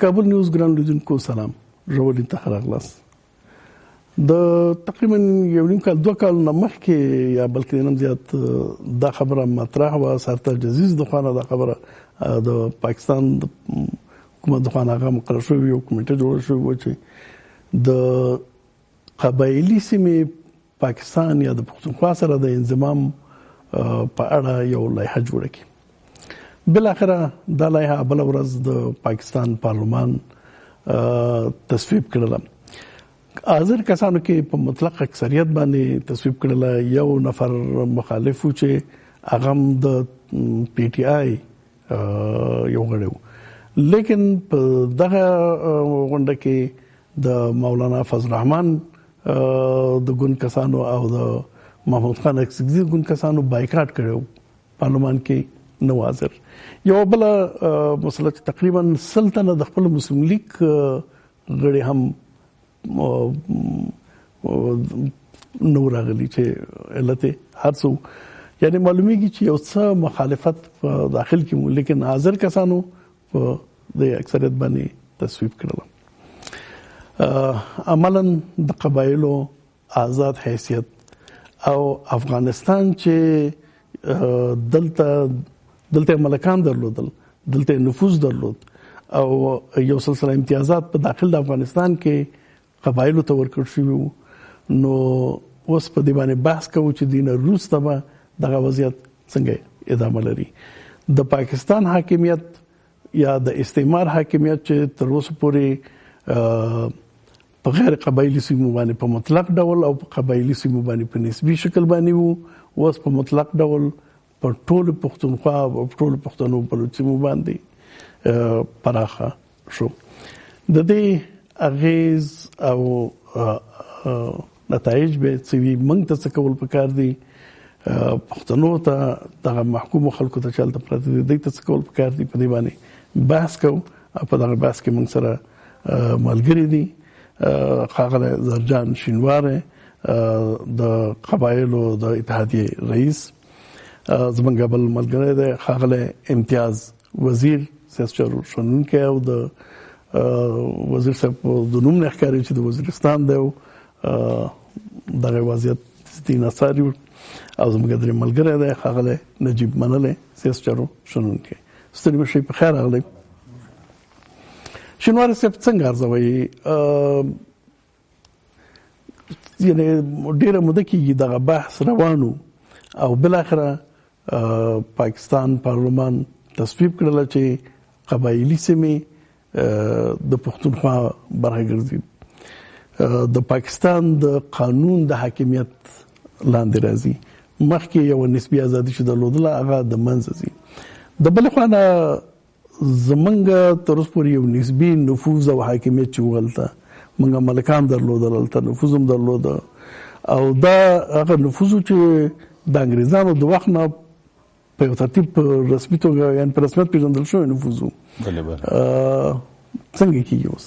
کابل نیوز ګران لیدونکو سلام، ژورې ته راغلاست. د تقریبا یو نیم کال 2 کال نه مخکې یا بلکې نن زیات دا خبره مطرح وه، سرتاج عزیز د خوا نه دا خبره د پاکستان د حکومت د خوا نه هغه مقرر شوې یو کمیټه جوړه شوې وه چې د قبایلي سیمې پاکستان یا د پښتونخوا سره د انضمام په اړه یو لایحه جوړه کړي. بالاخره دا لایحه بله ورځ د پاکستان پارلمان تصویب کړله. حاضر کسانو کې په مطلق اکثریت باندې تصویب کړله. یو نفر مخالف و چې هغه د پی ټی آی یو غړی و، لیکن په دغه غونډه کې د مولانا فضل الرحمن د ګوند کسانو او د محمود خان اکسګزي ګوند کسانو بایکاټ کړو، پارلمان کې نه حاضر. یو بل مسله چې تقریبا سلطنه د خپل مسلم لیگ غړي هم نو راغلي چې علت هر څو یعنی معلومیږي چې یو څه مخالفت په داخل کې مو، لیکن حاضر کسانو په د اکثریت باندې تصویب کړل. عملاً د قبایلو آزاد حیثیت او افغانستان چې دلته ملکان درلودل، دلته نفوذ درلود او یو سلسله امتیازات په داخل د افغانستان کې قبایلو ته ورکړل شوي، نو اوس په دې باندې بحث کوو چې دینه وروسته به دغه وضعیت څنګه ادامه لري. د پاکستان حاکمیت یا د استعمار حاکمیت چې تر اوسه پورې په غیر قبایلی سیمو باندې په مطلق ډول او په قبایلی سیمو باندې په نسبی شکل باندې وو، اوس په مطلق ډول په ټول پښتونخوا او ټول پښتنو په سیمو باندې پراخه شو. د دې اغیز او نتایج به چې موږ ته څه کول پکار دي، پښتنو ته دغه محکوم خلکو ته چلته پراته دي، دوی ته څه کول پکار دي، په دې باندې بحث کوو. په دغه بحث کې موږ سره ملګري دي ښاغلی زرجان شینواری د قبایلو د اتحادیې رئیس، زمونږ بل ملګری دی ښاغلی امتیاز وزیر سیاست چارو شنونکی او د وزیر صاحب د نوم نه ښکاري چې د وزیرستان دی، دغه وضعیت دین اثاري، او زمونږ درې ملګری دی ښاغلی نجیب منلی سیاست چارو شنونکی. ستړي مه شئ، په خیر راغلی. شینواری صاحب څنګه ارزوي؟ یعنی ډیره موده کېږي دغه بحث روانو او بالاخره پاکستان پارلمان تصویب کړله چې قبایلي سیمې د پښتونخوا برخه ګرځي، د پاکستان د قانون د حاکمیت لاندې راځي. مخکې یو نسبي ازادي چې درلودله هغه د منځه ځي. د بلې خوا نه زمونږ تر اوسه پورې یو نسبي نفوذ او حاکمیت چې وغلته، موږ ملکان درلودل، هلته نفوذ هم درلوده، او دا هغه نفوذ چې د انګریزانو د وخت نه په یو ترتیب په رسمي توګه یعنې په رسمیت پېژندل شوی نفوذ و. څنګه کېږي اوس؟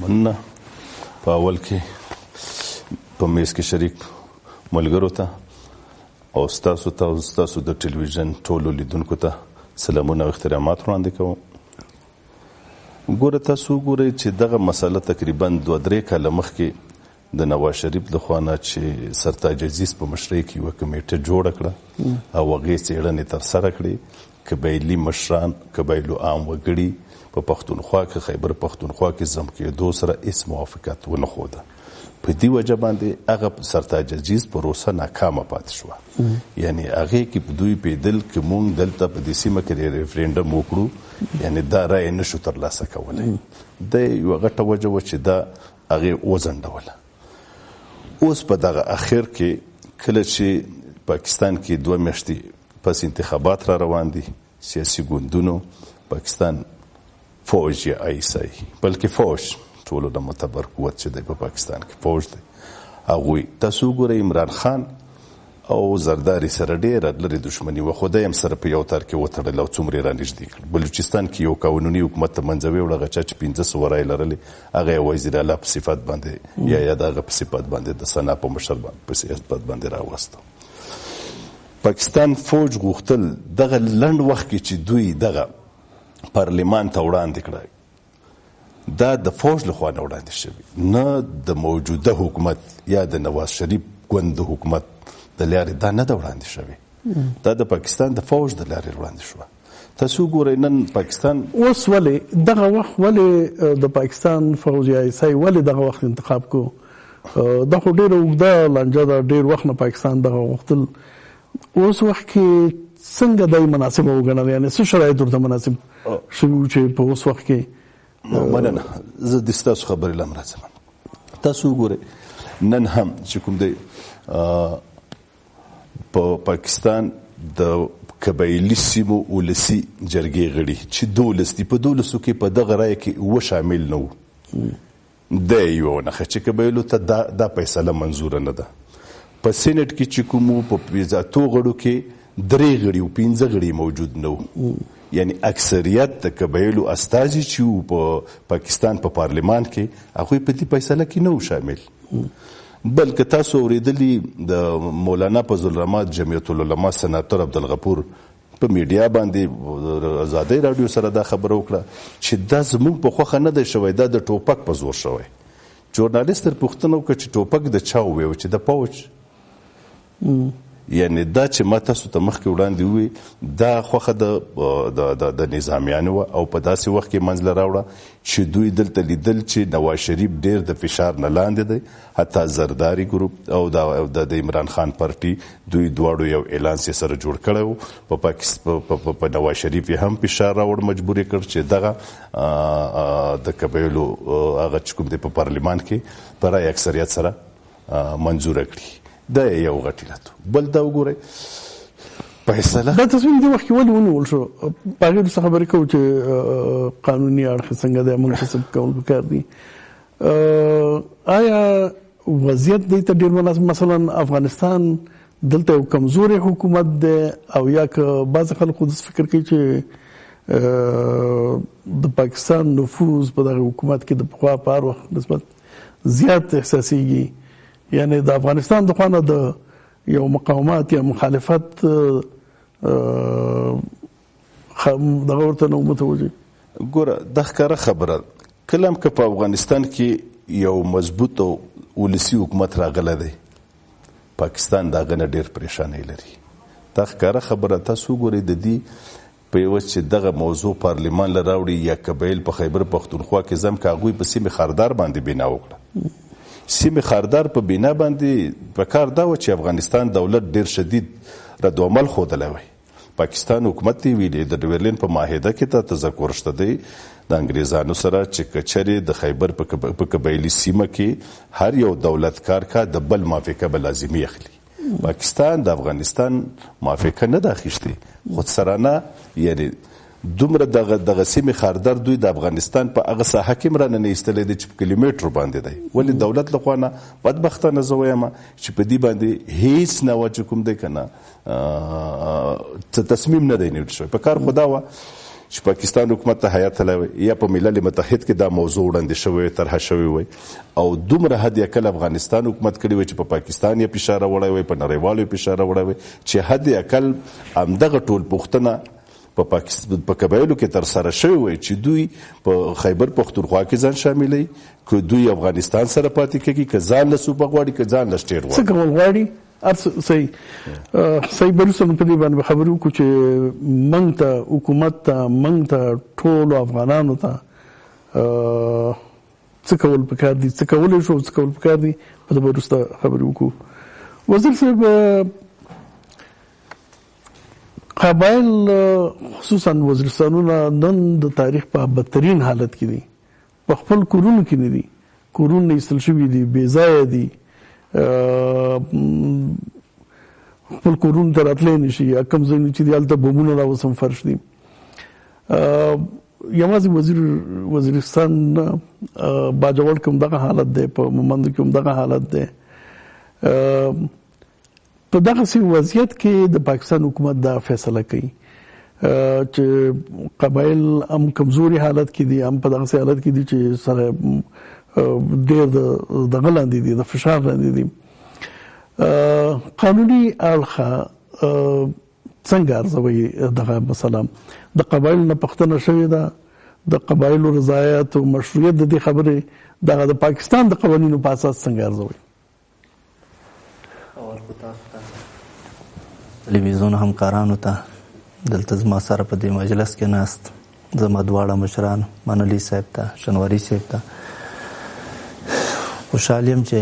مننه. په اول کې په میز کې شریک ملګرو ته او ستاسو ته او ستاسو د ټلویزیون ټولو لیدونکو ته سلامونه او احترامات وړاندې کوم. ګوره تاسو ګورئ چې دغه مسله تقریبا 2-3 کاله مخکې د نواز شریف له خوا نه چې سرتاج عزیز په مشرۍ کې یوه کمیټه جوړه کړه او هغې څېړنې ترسره کړې. قبایلي مشران، قبایلو عام وګړي په پښتونخوا کې، خیبر پښتونخوا کې ضم کېدو سره هېڅ موافقت ونه ښوده. په دې وجه باندې هغه سرتاج عزیز پروسه ناکامه پاتې شوه. یعنی هغې کې په دوی پیدل که مونږ دلته په دې سیمه کې ریفرینډم وکړو، یعنی دا رایه نشو ترلاسه کولی. د یوه غټه وجه وه چې دا هغې وځنډوله. اوس په دغه اخر کې کله چې پاکستان کې 2 میاشتې پس انتخابات را روان دي، سیاسي ګوندونو پاکستان فوج یا آیسای بلکې فوج ټولو د معتبر قوت چې دی په پاکستان کې فوج دی، هغوی تاسو ګورئ عمران خان او زرداری سره ډېره لرې دښمني وه، خو دی هم سره په یو تار کې وتړل او څومره یې رانږدې کړل. بلوچستان کې یو قانوني حکومت ته منځوي وړه هغه چا چې 1500 رایې لرلې هغه یې وزیر اعلی په صفت باندې یا د هغه په صفت باندې د سنا په مشر باندې په صفت باندې راوسته. پاکستان فوج غوښتل دغه لنډ وخت کې چې دوی دغه پارلمان ته وړاندې کړه دا د فوج لخوا نه وړاندې شوي، نه د موجوده حکومت یا د نواز شریف ګوند د حکومت د لارې دا نه ده وړاندې شوي، دا د پاکستان د فوج د لارې وړاندې شوه. تاسو ګورئ نن پاکستان اوس ولې دغه وخت ولې د پاکستان فوج یا ایسای ولې دغه وخت انتخاب کو؟ دا خو ډېره اوږده لانجه ده، ډېر وخت نه پاکستان دغه غوښتل. اوس وخت کې څنګه دای مناسبه وګڼل، یعنې څه شرایط ورته مناسب شوي چې په اوس وخت کې؟ مننه، زه د ستاسو خبرې له امله ځم. تاسو وګورئ نن هم چې کوم دی په پاکستان د قبایلي سیمو ولسي جرګې غړي چې 12 دي، په 12 کې په دغه رایه کې 9 شامل نه وو. د یو نخښه چې قبایلو ته دا فیصله منظوره نه ده. په سینټ کې چې کومو په ذاتو غړو کې 3 غړي او 15 غړي موجود نه وو، یعنی اکثریت د قبایلو استازي چې په پاکستان په پارلمان کې هغوی په دې فیصله کې نه وو شامل. بلکې تاسو اوریدلی د مولانا فضل الرحمن جمعیت العلماء سناتور عبدالغفور په میډیا باندې آزادۍ راډیو سره دا خبره وکړه چې دا زموږ په خوښه نه دی شوی، دا د ټوپک په زور شوی. ژورنالیست تر پوښتنه وکړه چې ټوپک د چا وویل؟ چې د پوج. یعنی دا چې ما تاسو ته مخکې وړاندې ووي دا خوښه د نظامیانو وه او په داسې وخت کې منځله راوړه چې دوی دلته لیدل چې نواز شریف ډېر د فشار نه لاندې دی. حتی زرداری ګروپ او د عمران خان پارټي دوی دواړو یو اعلان سره جوړ کړی و. په نواز شریف یې هم فشار راوړ، مجبور یې کړ چې دغه د قبایلو هغه چې کوم دی په پارلمان کې په رای اکثریت سره منظوره کړي. دا یو غټ علت. بل دا وګورئ فیصله دا تصمیم دی وخت کې ولې ونیول شو؟ په هغې څه خبرې کوو چې قانوني اړخ څنګه دی منحصب کول پکار دي. آیا وضعیت دی ته ډېر مناسب؟ مثلا افغانستان دلته یو کمزورې حکومت دی او یا که بعضې خلک خو داسې فکر کوي چې د پاکستان نفوذ په دغه حکومت کې د پخوا په هر وخت نسبت زیات احساسیږي، یعنی د افغانستان د خوا نه د یو مقاومت یا مخالفت دغه ورته نه متوجه. ګوره دا ښکاره خبره، کله هم که په افغانستان کې یو مضبوط او ولسي حکومت راغلی دی، پاکستان د هغه نه ډېر پریشانۍ لري. دا ښکاره خبره. تاسو وګورئ د دې په یوه چې دغه موضوع پارلمان له راوړي یا قبایل په خیبر پښتونخوا کې ځم که هغوی په سیمې خاردار باندې بنا وکړه. سیمې خاردار په بنا باندې په کار دا و چې افغانستان دولت ډېر شدید رد عمل ښودلی وی. پاکستان حکومت دی ویلي د ډویرلین په معاهده کې ته تذکر شته دی د انګریزانو سره چې که چېرې د خیبر په قبایلي سیمه کې هر یو دولتکار کا د بل موافقه به لازمي اخلي. پاکستان د افغانستان موافقه نه ده اخیستې، خودسرانه یعنی دومره دغه سیمې خاردار دوی د افغانستان په هغه ساحه کې هم رانه نه ایستلی دی چې په کیلومیټرو باندې دی. ولې دولت له خوا نه بدبختانه زه وایم چې په دې باندې هیڅ نوه چې کوم دی که نه تصمیم نه دی نیول شوی. په کار خو دا وه چې پاکستان حکومت ته هیات تللی وی یا په ملل متحد کې دا موضوع وړاندې شوی وی، طرحه شوی وی او دومره حد اقل افغانستان حکومت کړی وی چې په پاکستان یې فشار راوړی وی، په نړیوالو یې فشار راوړی وی چې حد اقل همدغه ټول پوښتنه په قبایلو کې ترسره شوی وی چې دوی په خیبر پښتونخوا کې ځان شاملوي، که دوی افغانستان سره پاتې کېږي، که ځان له صوبه غواړي، که ځان له سټیټ غواړي. څه کول غواړي؟ صحیح بروسه په دې باندې خبرې وکړو چې موږ ته حکومت ته موږ ته ټولو افغانانو ته څه کول پکار دي، څه کولی شو، څه کول پکار دي، په دې وروسته خبرې وکړو. وزیر صاحب قبایل خصوصا وزیرستانونه نن د تاریخ په بدترین حالت کې دي، په خپل کورونو کې نه دي، کورونه ایستل شوي دي، بې ځایه دي، خپل کورونو ته راتلی نه شي، کوم ځایونه چې دي هلته بمونه را اوس هم فرش دي. یوازې وزیرستان باجوړ کې هم دغه حالت دی، په مومندو کې هم دغه حالت دی. په دغسې وضعیت کې د پاکستان حکومت دا فیصله کوي چې قبایل هم کمزوري حالت کې دي، هم په دغسې حالت کې دي چې سره ډېر دغه لاندې دي، د فشار لاندې دي. قانوني اړخه څنګه ارزوي دغه مسله؟ د قبایلو نه پوښتنه شوې ده، د قبایلو رضایت او مشروعیت د دې خبرې د پاکستان د قوانینو په اساس څنګه ارزوي؟ ټلویزیون همکارانو ته دلته زما سره په دې مجلس کې ناست زما دواړه مشران منلي صاحب ته شنواري صاحب ته خوشحال یم چې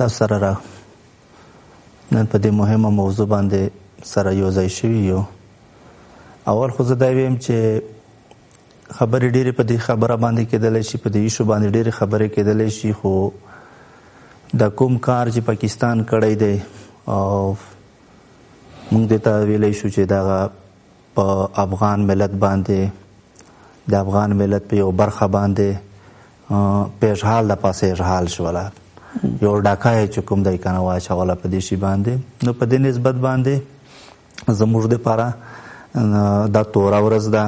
تاسو سره را نن په دې مهمه موضوع باندې سره یو ځای شوي یو. اول خو زه دا ویم چې خبرې ډېرې په دې خبره باندې کېدلی شي، په دې ایشو باندې ډېرې خبرې کېدلی شي، خو دا کوم کار چې پاکستان کړی دی او موږ دې ته ویلی شو چې دغه په افغان ملت باندې د افغان ملت په یو برخه باندې پیشحال د پاسه اشحال شوله، یو ډاکه یې چې کوم دی که نه واچوله په دې شي باندې. نو په دې نسبت باندې زموږ دپاره دا توره ورځ ده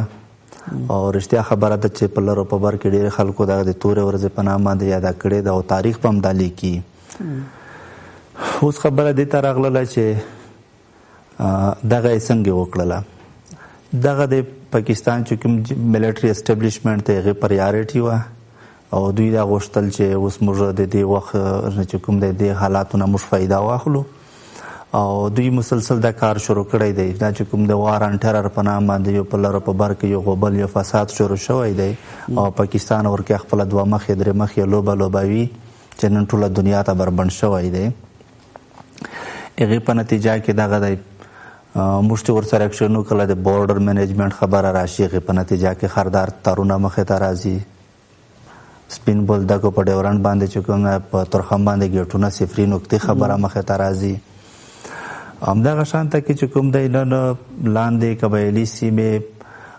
او رښتیا خبره ده چې په لرو په بر کې ډېر خلکو دغه د تورې ورځې په نام باندې یاده کړې ده او تاریخ په همدا لیکي. اوس خبره دې ته راغله چې دغه یې څنګه وکړله. دغه د پاکستان چې کوم ملیټري اسټبلیشمنټ دی هغې پریارټي وه او دوی دا غوښتل چې اوس موږ د دې وخت چې کوم دی دې حالاتو نه موږ فایده واخلو او دوی مسلسل دا کار شروع کړی دی. دا چې کوم د وار ان ټرر په نام باندې یو په لرو په بر کې یو غوبل یو فساد شروع شوی دی او پاکستان ورکې خپله دوه مخې درې مخې لوبه لوبوي چې نن ټوله دنیا ته بربند شوی دی. هغې په نتیجه کې دغه دی موږ چې ورسره اکشن وکړله د بورډر مینجمنټ خبره راشي، هغې په نتیجه کې خردار تارونه مخې ته راځي، سپین بولدکو په ډیورنډ باندې چې کوم په ترخم باندې ګیټونه صفري نقطې خبره مخې ته راځي. همدغه شانته کې چې کوم دی نن لاندې قبایلي سیمې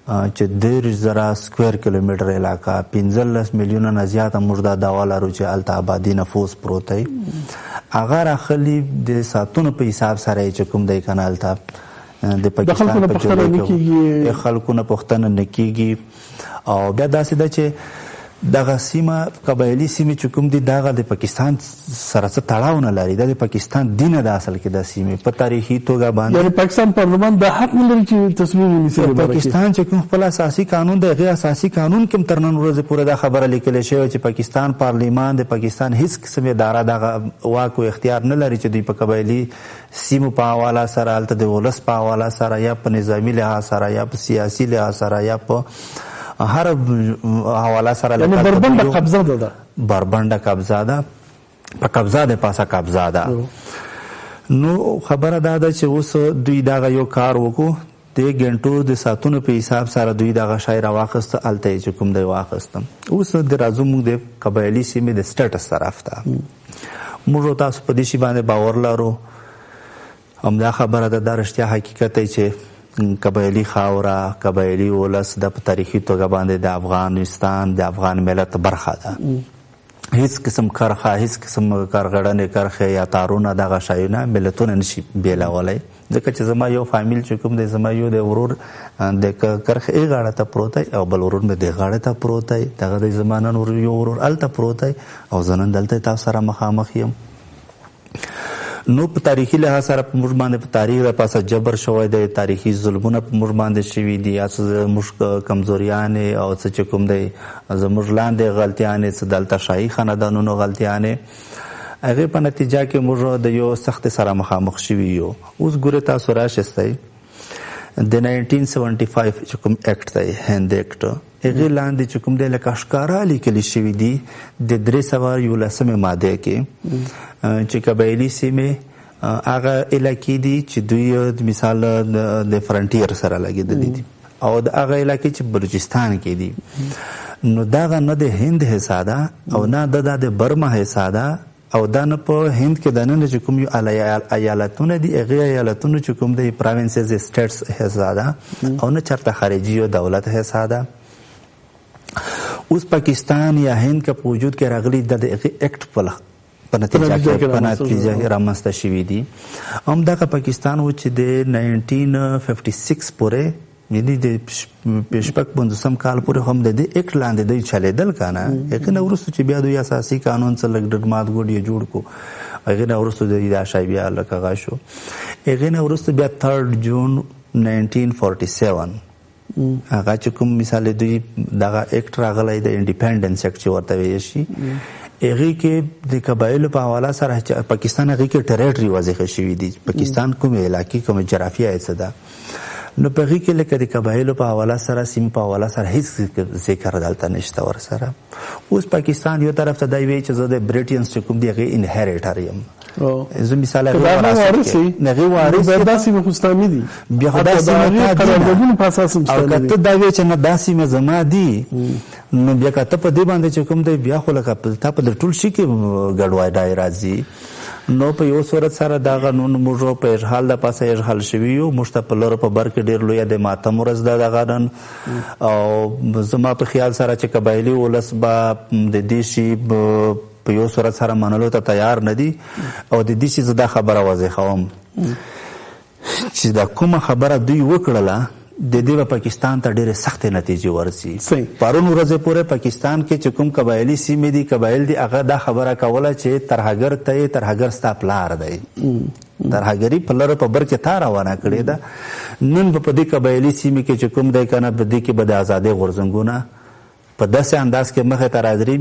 چې 10,000 سکویر کیلومتر علاقه 15 میلیونه نه زیاته موږ دا دعوا لرو چې هلته آبادي نفوس پروت دی، هغه راخلي د ساعتونو په حساب سره چې کوم دی که نه هلته د پاکستان په جلو کې خلکو نه پوښتنه نه کېږي. او بیا داسې ده چې دغه سیمه قبایلي سیمې چې کوم دي دغه د پاکستان سره څه تړاو نه لري، دا د پاکستان دینه ده اصل کې دا سیمې په تاریخي توګه باندې یعنې پاکستان پارلمان دا حق نه لري چې تصمیم ونیسي. پاکستان چې کوم خپل اساسي قانون دی هغې اساسي قانون کې هم تر نن ورځې پورې دا خبره لیکلې شوې چې پاکستان پارلمان د پاکستان هیڅ قسم اداره دغه واک او اختیار نه لري چې دوی په قبایلي سیمو په حواله سره هلته د ولس په حواله سره یا په نظامي لحاظ سره یا په سیاسي لحاظ سره یا په هر حواله سره بربنده قبضه ده، بربنده قبضه ده، په قبضه د پاسه قبضه ده. نو خبره دا ده چې اوس دوی دغه یو کار وکړو، د ګنټو د ساعتونو په حساب سره دوی دغه شی راواخیسته، هلته یې چې کوم دی واخیستم. اوس د راځو موږ د قبایلي سیمې د سټیټس طرف ته. موږ تاسو په دې شي باندې باور لرو، همدا خبره ده، دا رښتیا حقیقت دی چې قبایلي خاوره قبایلي ولس د په تاریخي توګه باندې د افغانستان د افغان ملت برخه ده. هیڅ قسم کرخه هیڅ قسم کارغړنې کرخې یا تارونه دغه شیونه ملتونه نشي بیلولی، ځکه چې زما یو فامیل چې کوم دی زما یو د ورور د کرخې ای غاړه ته پروت دی او بل ورور مې د غاړه ته پروت دی، دغه د زما نن یو ورور هلته پروت دی او زه نن دلته تاسو سره مخامخ یم. نو په تاریخي لحاظ سره په موږ باندې په تاریخ د پاسه جبر شوی دی، تاریخي ظلمونه په موږ باندې شوي دي، یا څه زموږ کمزوریانې او څه چې کوم دی زموږ لاندې غلطیانې، څه دلته شاهي خاندانونو غلطیانې، هغې په نتیجه کې موږ د یو سختې سره مخامخ شوي یو. اوس ګورې تاسو راشئ د 1975 چې کوم اکټ دی هند اکټ، هغې لاندې چې کوم دی لکه ښکاره لیکلي شوي دي د 311 مادې کې چې قبایلي سیمې هغه علاقې دي چې دوی مثال د فرنټیر سره لګېدلي دي او د هغه علاقې چې بلوچستان کې دي. نو دغه نه د هند حصه ده او نه د برما حصه ده او دا نه په هند کې دننه چې کوم یو ایالتونه دي هغې ایالتونو چې کوم د پراوینسز سټیټس حصه ده او نه چېرته خارجي یو دولت حصه ده. اوس پاکستان یا هند که په وجود کې راغلي د هغې اکټ په نتیجه کې رامنځته شوي دي. همدغه پاکستان و چې د 1956 پورې یعنې د 55 کال پورې هم د دې اکټ لاندې دوی چلېدل که نه، هغې نه وروسته چې بیا دوی اساسي قانون څه لږ ډېر مات ګوډ یې جوړ کړو، هغې نه وروسته دوی دا شی بیا لږ هغه شو. هغې نه وروسته بیا 3 جون 1947 هغه چې کوم مثال دوی دغه اکټ راغلی د انډیپندنس اکټ چې ورته ویل شي هغه کې د قبایلو په حواله سره پاکستان هغه کې ټریټري واضح شوی دی پاکستان کوم علاقې کوم جغرافیه څه ده نو په هغه کې لکه د قبایلو په حواله سره سیم په حواله سره هیڅ ذکر دلته نشته ور سره اوس پاکستان یو طرف ته دی وی چې زه د بریټینز چې کوم دی هغه انهریټر یم زه مثال هغه نغه وارث داسې مخستاني دي بیا خدای سره قراردادونه په اساس مستند او کته دا وی چې نه داسې مزما دي نو بیا کته په دې باندې چې کوم دی بیا خو لکه په ټول شي کې ګډوډ دای راځي نو په یو صورت سره دا قانون موږ په ارحال د پاسه ارحال شوی یو مشتپلر په بر کې ډیر لوی د ماتم ورځ د غاډن او زما په خیال سره چې قبایلی ولس با د دې شی په یو صورت سره منلو ته تیار نه دي او د دې شی زدا خبره واضح کوم چې دا کومه خبره دوی وکړله د دې په پاکستان ته ډېرې سختې نتیجې ورسي پرون ورځې پورې پاکستان کې چې کوم قبایلی سیمې دي قبایل دي هغه دا خبره کوله چې ترهګر ته ترهګر ستا پلار دی ترهګري پلار په بر کې تا روانه کړې ده نن په دې قبایلی سیمې کې چې کوم دی کنه په دې کې به د ازادۍ غورځنګونه په داسې انداز کې مخه ته راځري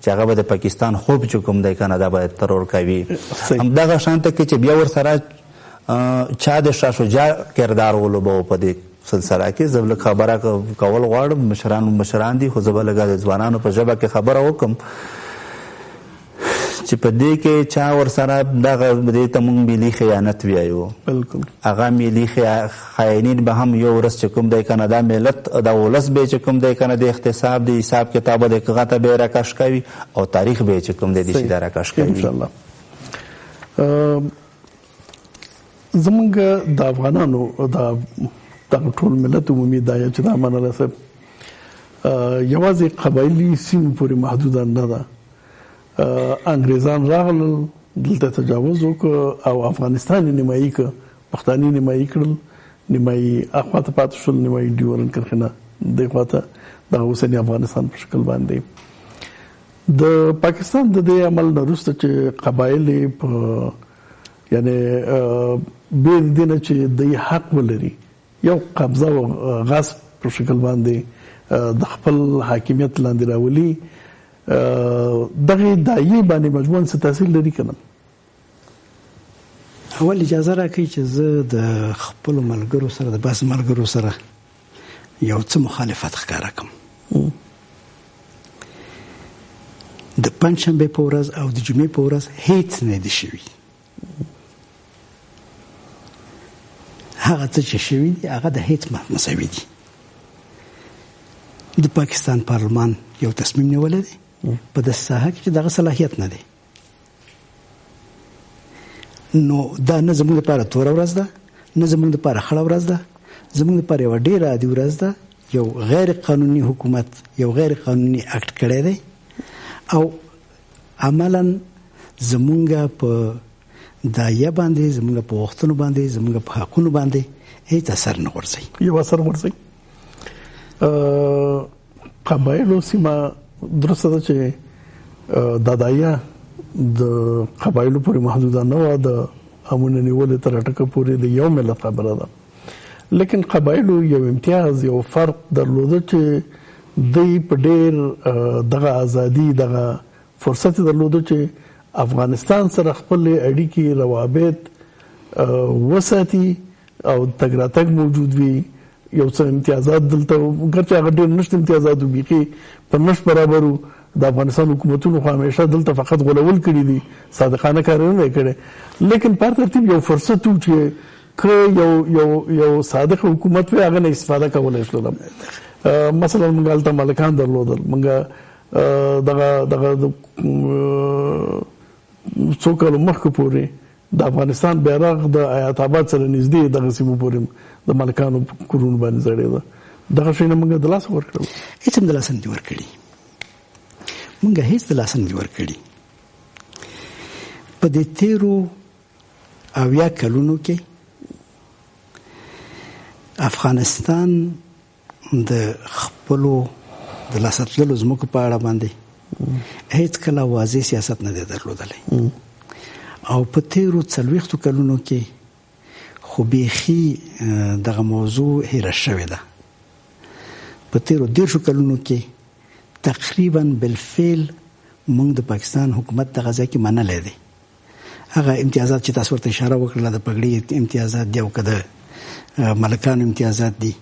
چې هغه به د پاکستان خوب چې کوم دی کنه دا باید ترور کوي همدغه شانته کې چې بیا ور سره چا د شاه شجاع کردار ولوبو په دې سلسله کې زبل خبره کول غواړم مشران دي خو زبل لګا ځوانانو په ژبه کې خبره وکم چې په دې کې چا ور سره دغه دې ته مونږ ملي خیانت ویایو بالکل هغه ملي خاینین به هم یو ورځ چې کوم دی کنه دا ملت د ولس به چې کوم دی کنه د احتساب د حساب کتاب د کغه به راکش کوي او تاریخ به چې کوم دی د شي راکش کوي ان شاء الله زمونږ د افغانانو د ټول ملت عمومي دایره چې دا منله سب یوازې قبایلی سیمو پورې محدود نه ده انګریزان راغلل دلته تجاوز وکړ او افغانستان نیمایي ک پښتاني نیمایي کړل نیمایي اخواته پاتې شول نیمایي ډیورن کرخنه د اخواته د اوسنی افغانستان په شکل باندې د پاکستان د دې عمل نه وروسته چې قبایل په یعنی به دینه چې د حق ولري یو قبضه او غصب په شکل باندې د خپل حاکمیت لاندې راولي دغه دایي باندې مجموعاً څه تاثیر لري کنه اول اجازه راکړئ چې زه د خپل ملګرو سره د باس ملګرو سره یو څه مخالفت ښکاره کوم د پنځشنبه په ورځ او د جمعې په ورځ هیڅ نه دي شوي هغه څه چې شوي دي هغه د هیڅ مساوي دي د پاکستان پارلمان یو تصمیم نیولی دی په داسې ساحه کې چې دغه صلاحیت نه دی نو دا نه زموږ لپاره توره ورځ ده نه زموږ لپاره خړه ورځ ده زموږ لپاره یوه ډېره عادي ورځ ده یو غیر قانوني حکومت یو غیر قانوني اکټ کړی دی او عملا زموږ په دایه باندې زموږ په وختونو باندې زموږ په حقونو باندې هیڅ اثر نه غورځوي یو اثر غورځوي قبایلو سیمه درسته ده چې د دایه د قبایلو پورې محدوده نه وه د امونه نیولې تر اټکه پورې د یو ملت خبره ده لیکن قبایلو یو امتیاز یو فرق درلوده چې دوی په ډېر دغه ازادي دغه فرصت درلوده چې افغانستان سره خپل اړیکې روابط وساتي او تګ راتګ موجود وي یو څه امتیازات دلته ګرچې هغه ډېر نشته امتیازات بیخي په نش برابرو د افغانستان حکومتونو خو همیشه دلته فقط غولول کړي دي صادقانه کارونه کړي لیکن په ترتیب یو فرصت و چې که یو صادق حکومت وي هغه نه استفاده کولای شول مثلا موږ هلته ملکان درلودل موږ دغه څو کاله مخکې پورې د افغانستان بیرغ د حیات آباد سره نږدې دغه سیمو پورې د ملکانو کورونو باندې ځړېده دغه شی نه موږ د لاسه ورکړل هېڅ هم د لاسه نه دي ورکړي موږ هېڅ د لاسه نه دي ورکړي په دې تېرو 80 کلونو کې افغانستان د خپلو د لاسه تللو ځمکو په اړه باندې هیڅ کله واضح سیاست نه دی درلودلی او په تیرو 40 کلونو کې خو بیخي دغه موضوع هیره شوې ده په تیرو 10 کلونو کې تقریبا بالفعل موږ د پاکستان حکومت د غزا کې منلې دي. هغه امتیازات چې تاسو ورته اشاره وکړه د پګړۍ امتیازات دی او کده ملکان امتیازات دي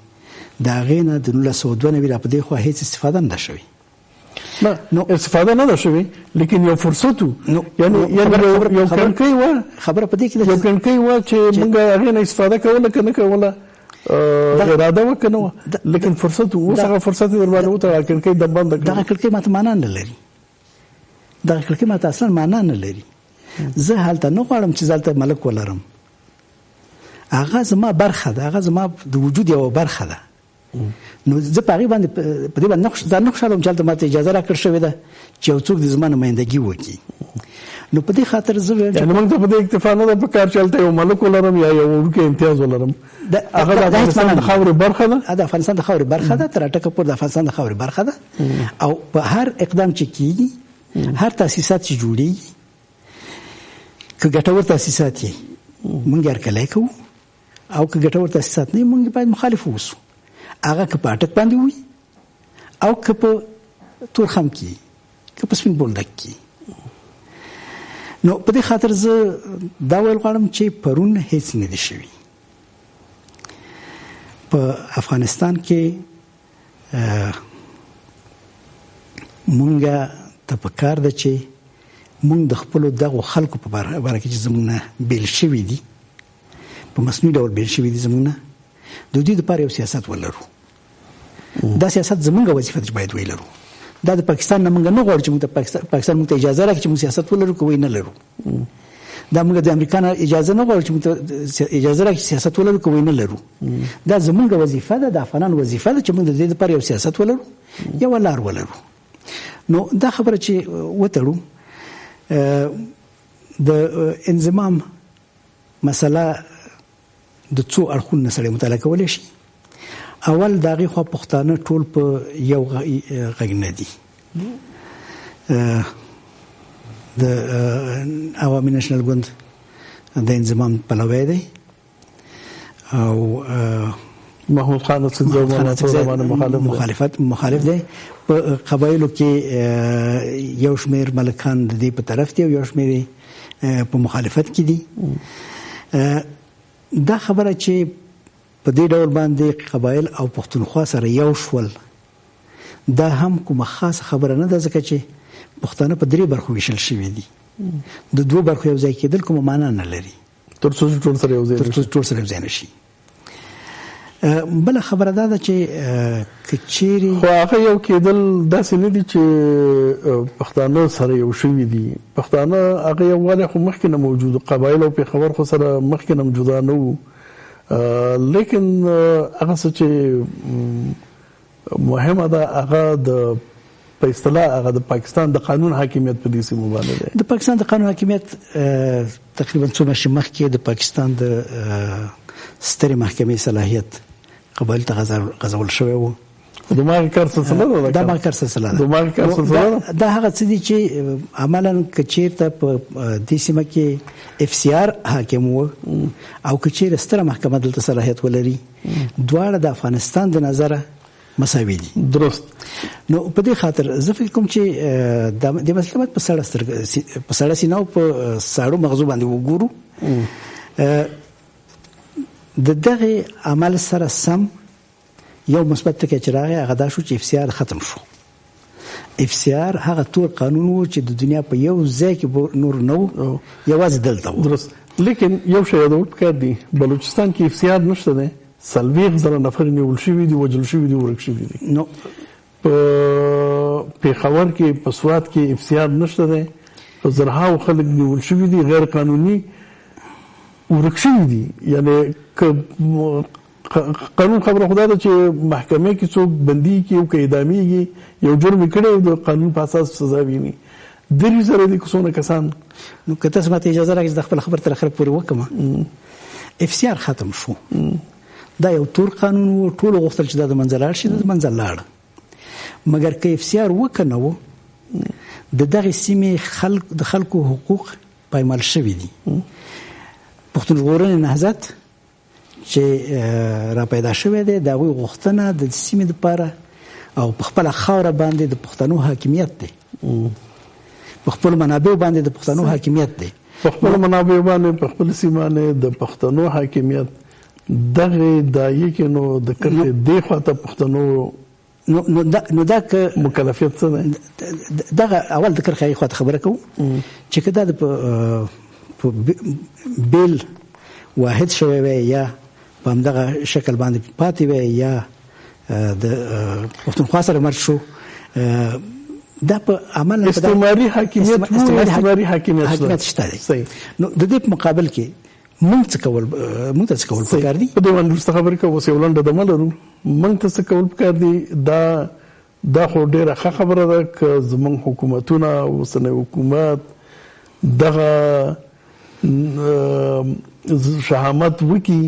دا غینه د 1992 را په دې خو هیڅ استفاده نه شوی. نو استفاده نه شوی لیکن یو فرصت یعنی یو کړکۍ و خبره په دې کې یو کړکۍ و چې موږ هغه نه استفاده کوله کنه کوله اراده وکنه لیکن فرصت اوس هغه فرصت در باندې وته کړکۍ د بند کړه. دا کړکۍ ماته معنا نه لري. دا کړکۍ ماته اصلا معنا نه لري. زه حالت نه غواړم چې ځلته ملک ولرم. هغه زما برخه ده. هغه زما د وجود یو برخه ده. نو زه په هغه باندې په دې باندې ځان نه خوشاله چې ماته اجازه راکړ شوې ده چې یو څوک د زما نمائندګي وکړي. نو په دې خاطر زه یعنی موږ ته په دې اکتفا نه ده په کار چلته یو ملک ولرم یا یو ورکه امتیاز ولرم. هغه د افغانستان د خاورې برخه ده. د افغانستان د خاورې برخه ده. تر ټکه پور د افغانستان د خاورې برخه ده. او په هر اقدام چې کیږي هر تاسیسات چې جوړیږي که ګټور تاسیسات یې موږ هرکلی کوو او که ګټور تاسیسات نه موږ باید مخالف اوسو. هغه که په اټک باندې وي او که په تورخم کې که په سپین بولدک کې. نو په دې خاطر زه دا ویل غواړم چې پرون هیڅ نه دي شوي. په افغانستان کې مونږ ته پکار ده چې مونږ د خپل دغه خلکو په باره کې چې زمونږ بیل شوي دي په مصنوعي ډول بیل شوي دي زمونږ د دوی لپاره یو سیاست ولرو. دا سیاست زمونږ وظیفه ده چې باید ولرو. دا د پاکستان نه مونږ نه غواړو چې موږ پاکستان موږ ته اجازه راکړي چې موږ سیاست ولرو کوی نه لرو. دا موږ د امریکا نه اجازه نه غواړو چې موږ اجازه راکړي سیاست ولرو کوی نه لرو. دا زمونږ وظیفه ده. د افغانانو وظیفه ده چې موږ د دې لپاره یو سیاست ولرو یو لار ولرو. نو دا خبره چې وتړو د انضمام مسله د څو اړخونو سره مطالعه کولای شي. اول دغه خو پښتانه ټول په یو غږ نه دي. د عوامي نېشنل ګوند د انضمام پلوی دی او محمود خان مخالف دی. په قبایلو کې یو شمیر ملکان د دې په طرف دي او یو شمیر په مخالفت کې دي. دا خبره چې په دې ډول باندې قبایل او پښتونخوا سره یو شول دا هم کومه خاص خبره نه ده ځکه چې پښتانه په 3 برخو ویشل شوي دي. د 2 برخو یو ځای کېدل کومه معنا نه لري تر څو ټول سره یو ځای نشي. بل خبره ده چې کچيري خو هغه یو کېدل داسې نه دي چې پښتانه سره یو شوي دي. پښتانه هغه یو والی خو مخکې نه موجود قبایل او پیښور خو سره مخکې نه جدا نه وو. لیکن هغه څه چې مهمه ده هغه د په اصطلاح هغه د پاکستان د قانون حاکمیت په دې سیمه باندې ده. د پاکستان د قانون حاکمیت تقریبا څو میاشتې مخکې د پاکستان د سترې محکمې صلاحیت قبایل ته غځول شوی وو. دماغي کار سلسله ده. دماغي کار سلسله ده. دماغي کار سلسله ده. دا هغه څه دي چې عملاً کچیرته په دې سیمه کې اف سی آر حاکم وو او کچیر ستره محکمه دلته صلاحیت ولري دواړه د افغانستان د نظره مساوي دي. درست. نو په دې خاطر زه فکر کوم چې د مسلمت په سړه سینه او په ساړو مغزو باندې وګورو د دغه عمل سره سم یو مثبت ټکی چې راغی هغه دا شو چې اف سی آر ختم شو. اف سی آر هغه ټول قانون و چې د دنیا په یو ځای کې نور نه و یوازې دلته و. درست. لیکن یو شی د وکړ دی بلوچستان کې اف سی آر نشته دی. سلویغ زره نفر نیول شوي دي وجل شوي دي ورک شوي دي. نو په پیښور کې په سوات کې اف سی آر نشته دی. په زرهاو خلک نیول شوي دي غیر قانوني ورک شوي دي. یعنی قانون خبره خدا ده چې محکمه کې څوک بندي کې او کې اعداميږي یو جرم کړي د قانون په اساس سزا ویني. درې زره دي کوڅونه کسان. نو که تاسو ماته اجازه راکړئ د خپل خبر تر اخره پورې وکم. اف سی آر ختم شو. دا یو تور قانون و ټول غوښتل چې د منځلار شي د منځلار. مګر که اف سی آر وکنه و د دغه سیمې خلکو حقوق پایمال شوي دي. پښتون ژغورنې نهضت چې را پیدا شوی دی د هغوی غوښتنه د سیمې لپاره او په خپل خاوره باندې د پښتنو حاکمیت دی، په خپل منابع باندې د پښتنو حاکمیت دی، په خپل منابع باندې په خپل سیمه د پښتنو حاکمیت دغه دایې کې نو د کړه دی خواته پښتنو نو دا که مکلفیت څه ده؟ دغه اول د کرخې خواته خبره کوو چې کدا د بیل واحد شوی وي یا په همدغه شکل باندې پاتې وي یا د پښتونخوا سره مرج شو، دا په عمل استعماري حاکمیت شته دی. نو د دې په مقابل کې موږ څه کول پکار دي؟ په دې باندې ورسته خبرې کوو چې ولنډه د ملرو موږ ته څه کول پکار دي؟ دا خو ډیره ښه خبره ده که زموږ حکومتونه اوسنی حکومت دغه شهامت وکړي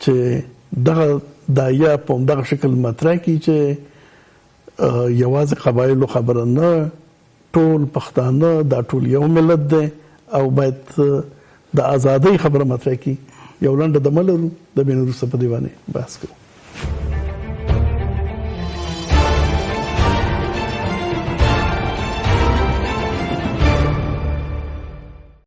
چې دغه دایه په دغه شکل مطرح کړي چې یوازې قبایلو خبره نه، ټول پښتانه دا ټول یو ملت دی او باید د ازادۍ خبره مطرح کړي. یو لنډه دمه لرو، د بیا وروسته په دې باندې بحث کوو.